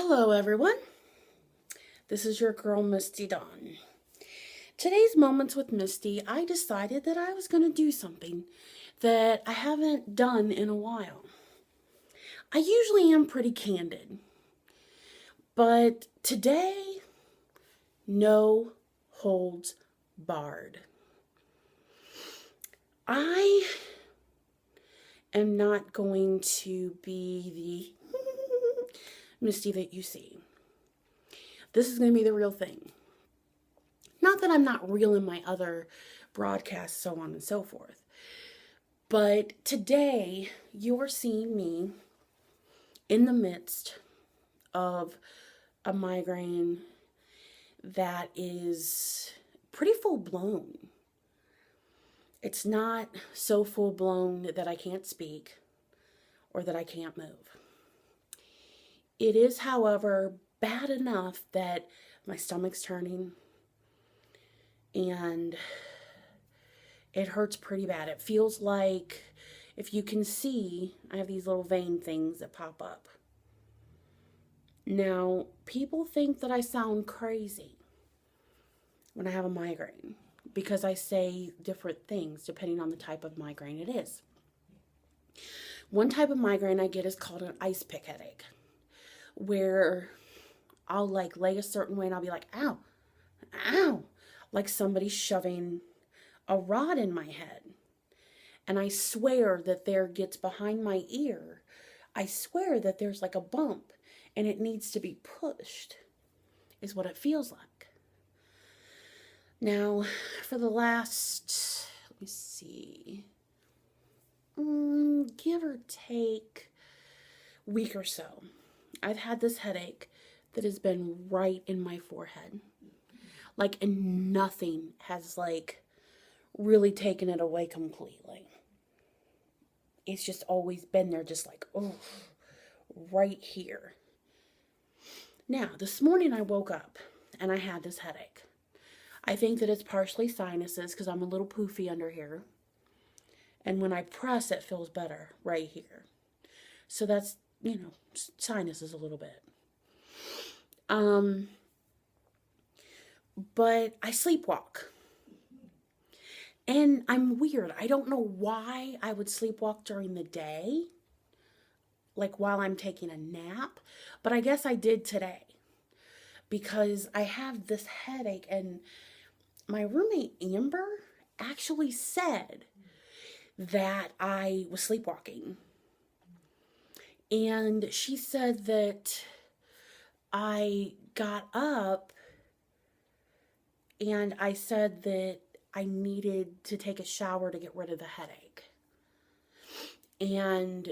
Hello, everyone. This is your girl, Misty Dawn. Today's Moments with Misty, I decided that I was going to do something that I haven't done in a while. I usually am pretty candid, but today, no holds barred. I am not going to be the Misty that you see. This is going to be the real thing. Not that I'm not real in my other broadcasts, so on and so forth. But today, you're seeing me in the midst of a migraine that is pretty full blown. It's not so full blown that I can't speak or that I can't move. It is, however, bad enough that my stomach's turning and it hurts pretty bad. It feels like, if you can see, I have these little vein things that pop up. Now, people think that I sound crazy when I have a migraine because I say different things depending on the type of migraine it is. One type of migraine I get is called an ice pick headache, where I'll lay a certain way and I'll be like, ow, ow, like somebody's shoving a rod in my head. And I swear that there gets behind my ear. I swear that there's like a bump and it needs to be pushed, is what it feels like. Now, for the last, let me see, give or take week or so, I've had this headache that has been right in my forehead. And nothing has really taken it away completely. It's just always been there, just right here. Now, this morning I woke up and I had this headache. I think that it's partially sinuses because I'm a little poofy under here. And when I press, it feels better right here. So that's, sinuses a little bit. But I sleepwalk. And I'm weird. I don't know why I would sleepwalk during the day, while I'm taking a nap, but I guess I did today because I have this headache, and my roommate Amber actually said that I was sleepwalking. And she said that I got up and I said that I needed to take a shower to get rid of the headache. And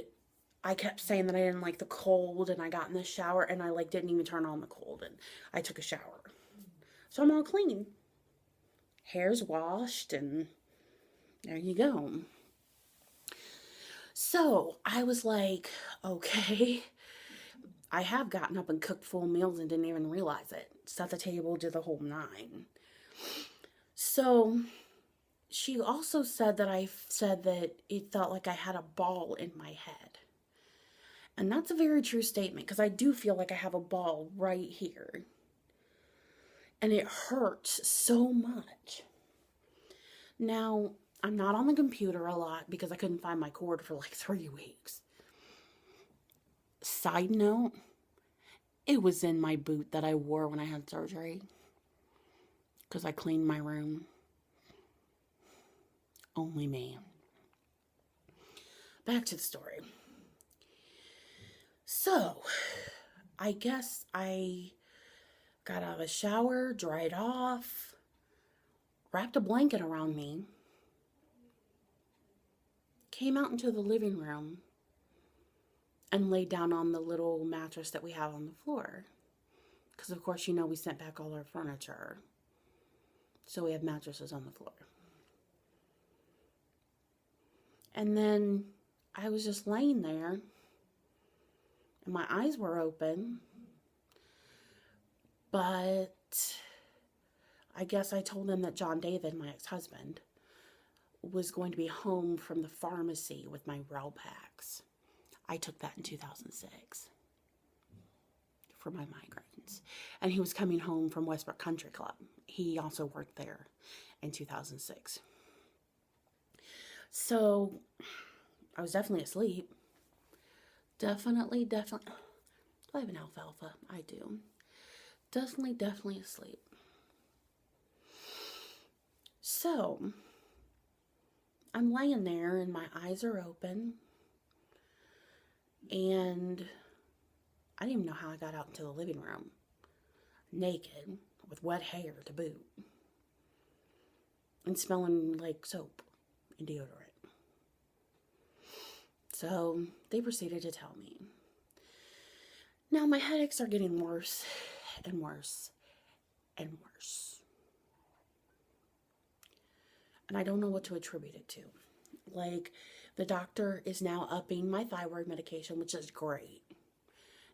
I kept saying that I didn't like the cold, and I got in the shower and I didn't even turn on the cold, and I took a shower. So I'm all clean. Hair's washed, and there you go. So I was like, okay, I have gotten up and cooked full meals and didn't even realize it. Set the table, did the whole nine. So she also said that I said that it felt like I had a ball in my head. And that's a very true statement, because I do feel like I have a ball right here. And it hurts so much. Now, I'm not on the computer a lot because I couldn't find my cord for 3 weeks. Side note, it was in my boot that I wore when I had surgery, because I cleaned my room. Only me. Back to the story. So, I guess I got out of the shower, dried off, wrapped a blanket around me, came out into the living room, and laid down on the little mattress that we have on the floor. Because, of course, we sent back all our furniture. So we have mattresses on the floor. And then I was just laying there, and my eyes were open. But I guess I told them that John David, my ex-husband, was going to be home from the pharmacy with my Rel packs. I took that in 2006. for my migraines. And he was coming home from Westbrook Country Club. He also worked there in 2006. So I was definitely asleep. Definitely. Do I have an alfalfa? I do. Definitely asleep. So I'm laying there and my eyes are open. And I didn't even know how I got out into the living room. Naked, with wet hair to boot. And smelling like soap and deodorant. So they proceeded to tell me. Now my headaches are getting worse and worse and worse. And I don't know what to attribute it to. Like, the doctor is now upping my thyroid medication, which is great.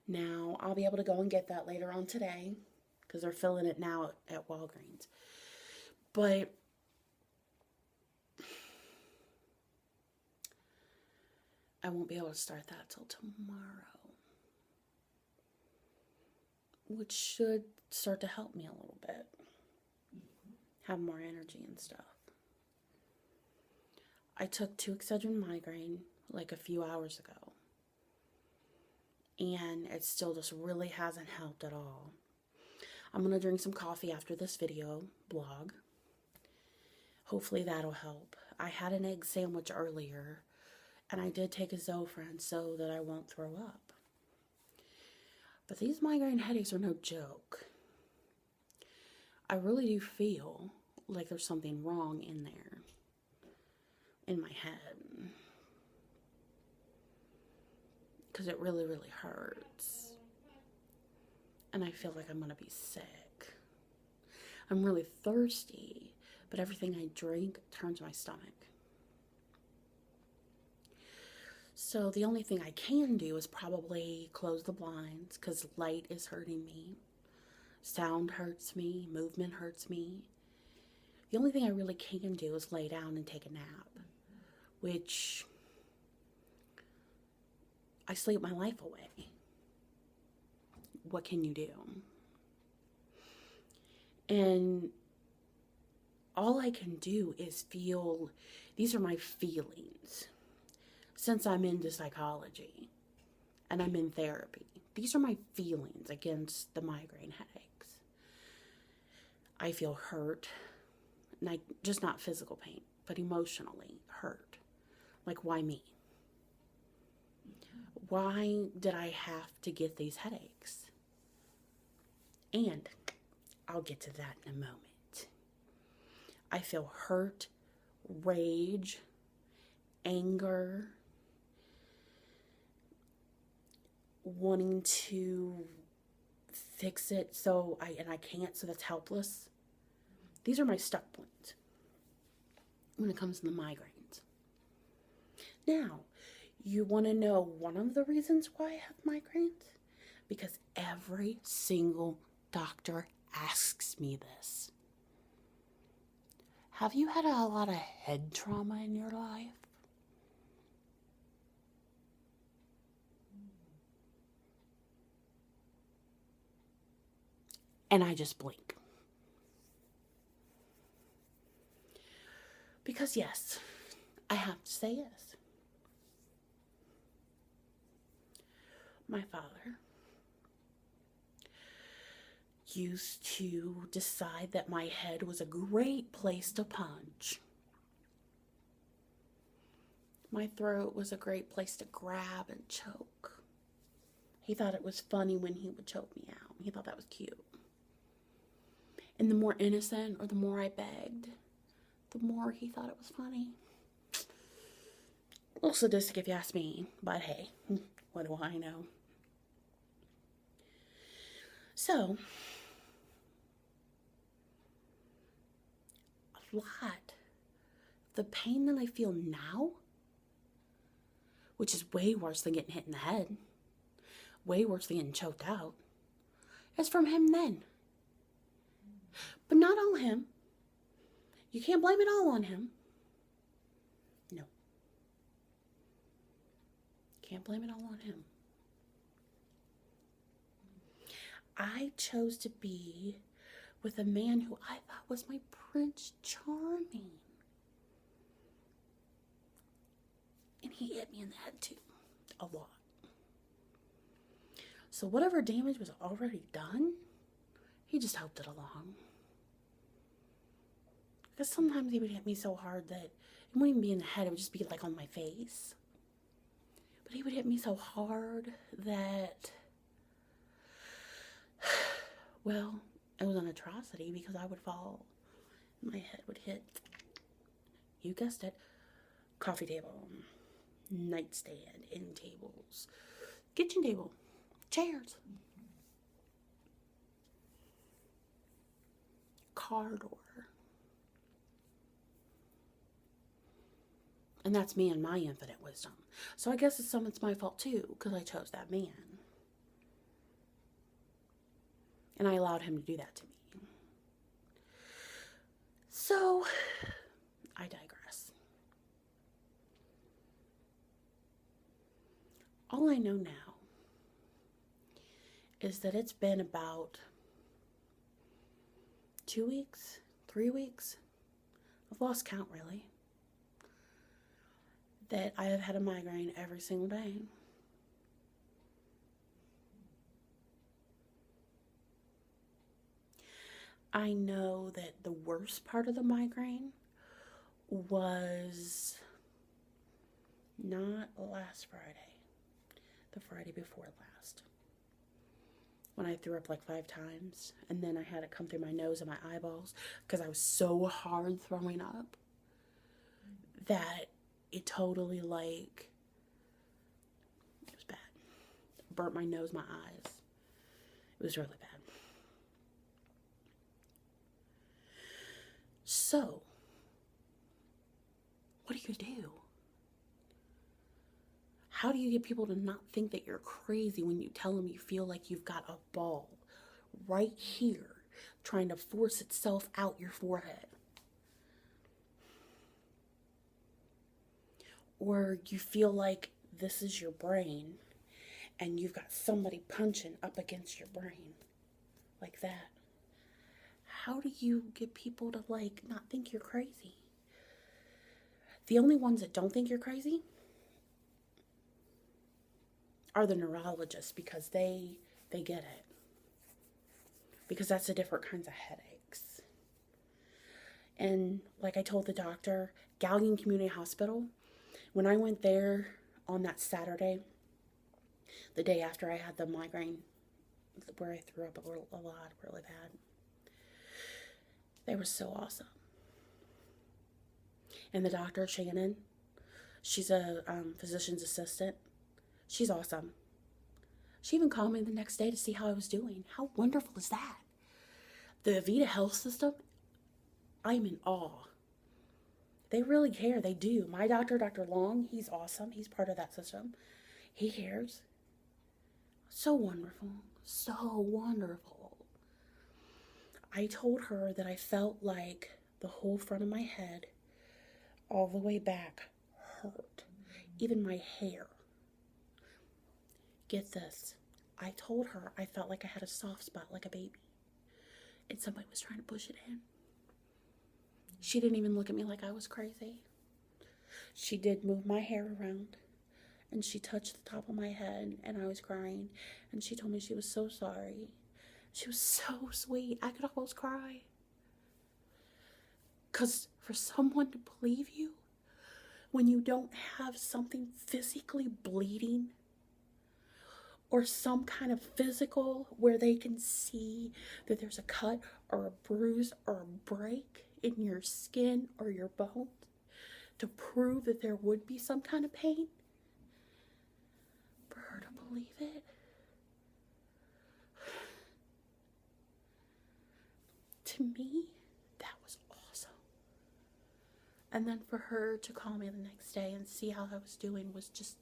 Now, I'll be able to go and get that later on today, because they're filling it now at Walgreens. But I won't be able to start that till tomorrow, which should start to help me a little bit. Have more energy and stuff. I took 2 Excedrin migraine like a few hours ago. And it still just really hasn't helped at all. I'm going to drink some coffee after this video blog. Hopefully that'll help. I had an egg sandwich earlier. And I did take a Zofran so that I won't throw up. But these migraine headaches are no joke. I really do feel like there's something wrong in there. In my head. Because it really hurts. And I feel like I'm going to be sick. I'm really thirsty, but everything I drink turns my stomach. So the only thing I can do is probably close the blinds, because light is hurting me. Sound hurts me. Movement hurts me. The only thing I really can do is lay down and take a nap. Which I sleep my life away. What can you do? And all I can do is feel, these are my feelings. Since I'm into psychology and I'm in therapy, these are my feelings against the migraine headaches. I feel hurt, and just not physical pain, but emotionally hurt. Like, why me? Why did I have to get these headaches? And I'll get to that in a moment. I feel hurt, rage, anger, wanting to fix it and I can't, so that's helpless. These are my stuck points when it comes to the migraines. Now, you want to know one of the reasons why I have migraines? Because every single doctor asks me this. Have you had a lot of head trauma in your life? And I just blink. Because yes, I have to say yes. My father used to decide that my head was a great place to punch. My throat was a great place to grab and choke. He thought it was funny when he would choke me out. He thought that was cute. And the more innocent or the more I begged, the more he thought it was funny. A little sadistic if you ask me, but hey, what do I know? So, a lot. The pain that I feel now, which is way worse than getting hit in the head, way worse than getting choked out, is from him then. But not all him. You can't blame it all on him. No. Can't blame it all on him. I chose to be with a man who I thought was my Prince Charming. And he hit me in the head too, a lot. So whatever damage was already done, he just helped it along. Because sometimes he would hit me so hard that it wouldn't even be in the head, it would just be like on my face. But he would hit me so hard that, well, it was an atrocity because I would fall. My head would hit, you guessed it, coffee table, nightstand, end tables, kitchen table, chairs, car door. And that's me and my infinite wisdom. So I guess it's my fault too, because I chose that man. And I allowed him to do that to me. So, I digress. All I know now is that it's been about 2 weeks, 3 weeks, I've lost count really, that I have had a migraine every single day. I know that the worst part of the migraine was not last Friday, the Friday before last, when I threw up like 5 times, and then I had it come through my nose and my eyeballs because I was so hard throwing up that it totally, like, it was bad. It burnt my nose, my eyes. It was really bad. So, what do you do? How do you get people to not think that you're crazy when you tell them you feel like you've got a ball right here trying to force itself out your forehead? Or you feel like this is your brain and you've got somebody punching up against your brain like that. How do you get people to, like, not think you're crazy? The only ones that don't think you're crazy are the neurologists, because they get it. Because that's the different kinds of headaches. And like I told the doctor, Gallion Community Hospital, when I went there on that Saturday, the day after I had the migraine, where I threw up a lot, really bad, they were so awesome. And the doctor, Shannon, she's a physician's assistant. She's awesome. She even called me the next day to see how I was doing. How wonderful is that? The Avita health system, I'm in awe. They really care. They do. My doctor, Dr. Long, he's awesome. He's part of that system. He cares. So wonderful. So wonderful. I told her that I felt like the whole front of my head, all the way back, hurt. Even my hair. Get this. I told her I felt like I had a soft spot like a baby. And somebody was trying to push it in. She didn't even look at me like I was crazy. She did move my hair around. And she touched the top of my head. And I was crying. And she told me she was so sorry. She was so sweet. I could almost cry. Because for someone to believe you when you don't have something physically bleeding, or some kind of physical where they can see that there's a cut or a bruise or a break in your skin or your bones to prove that there would be some kind of pain, for her to believe it, to me, that was awesome. And then for her to call me the next day and see how I was doing was just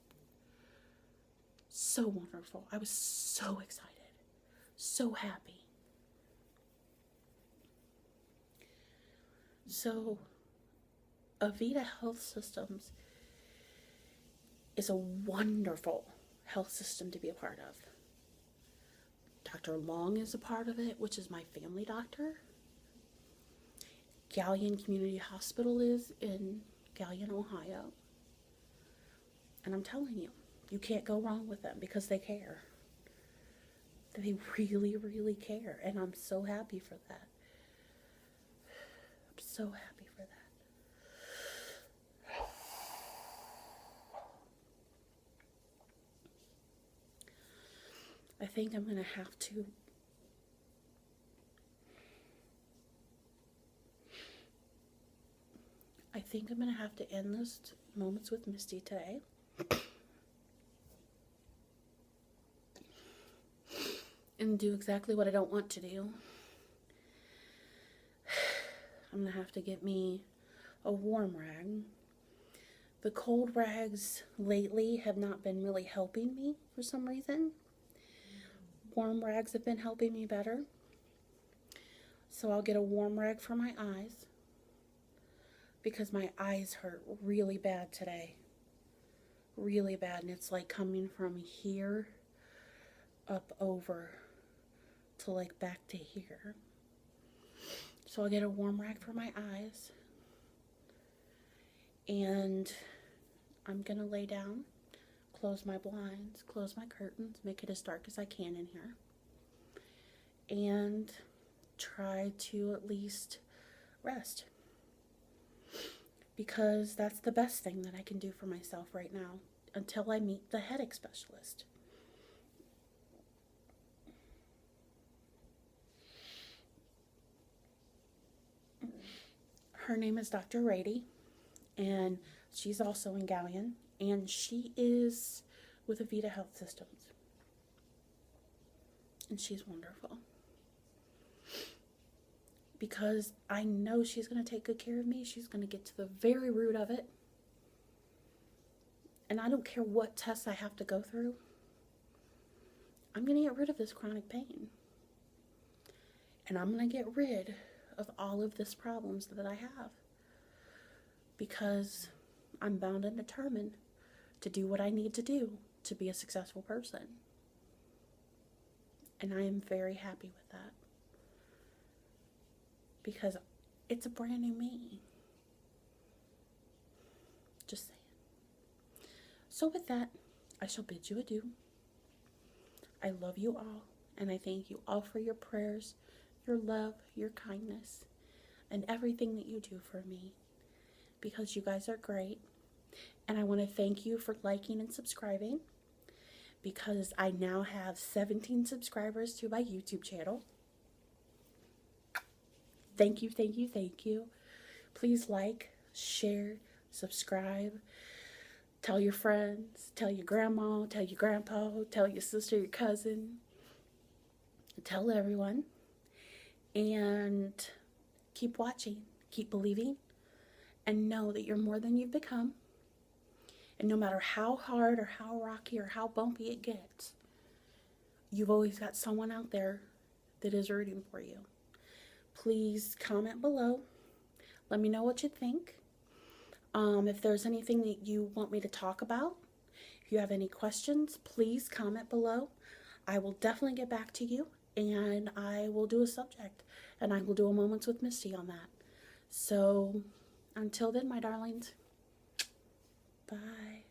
so wonderful. I was so excited, so happy. So, Avita Health Systems is a wonderful health system to be a part of. Dr. Long is a part of it, which is my family doctor. Gallion Community Hospital is in Gallion, Ohio. And I'm telling you, you can't go wrong with them because they care. They really, really care. And I'm so happy for that. I'm so happy for that. I think I'm going to have to end this Moments with Misty today. And do exactly what I don't want to do. I'm going to have to get me a warm rag. The cold rags lately have not been really helping me for some reason. Warm rags have been helping me better. So I'll get a warm rag for my eyes because my eyes hurt really bad today. Really bad. And it's like coming from here up over to like back to here. So I'll get a warm rag for my eyes. And I'm going to lay down, close my blinds, close my curtains, make it as dark as I can in here. And try to at least rest. Because that's the best thing that I can do for myself right now until I meet the headache specialist. Her name is Dr. Rady, and she's also in Gallion, and she is with Avita Health Systems. And she's wonderful. Because I know she's going to take good care of me. She's going to get to the very root of it. And I don't care what tests I have to go through. I'm going to get rid of this chronic pain. And I'm going to get rid of all of this problems that I have. Because I'm bound and determined to do what I need to do to be a successful person. And I am very happy with that. Because it's a brand new me. Just saying. So with that, I shall bid you adieu. I love you all, and I thank you all for your prayers, your love, your kindness, and everything that you do for me. Because you guys are great. And I want to thank you for liking and subscribing. Because I now have 17 subscribers to my YouTube channel. Thank you, thank you, thank you. Please like, share, subscribe. Tell your friends, tell your grandma, tell your grandpa, tell your sister, your cousin. Tell everyone. And keep watching, keep believing, and know that you're more than you've become. And no matter how hard or how rocky or how bumpy it gets, you've always got someone out there that is rooting for you. Please comment below. Let me know what you think. If there's anything that you want me to talk about, if you have any questions, please comment below. I will definitely get back to you, and I will do a subject, and I will do a Moments with Misty on that. So, until then, my darlings, bye.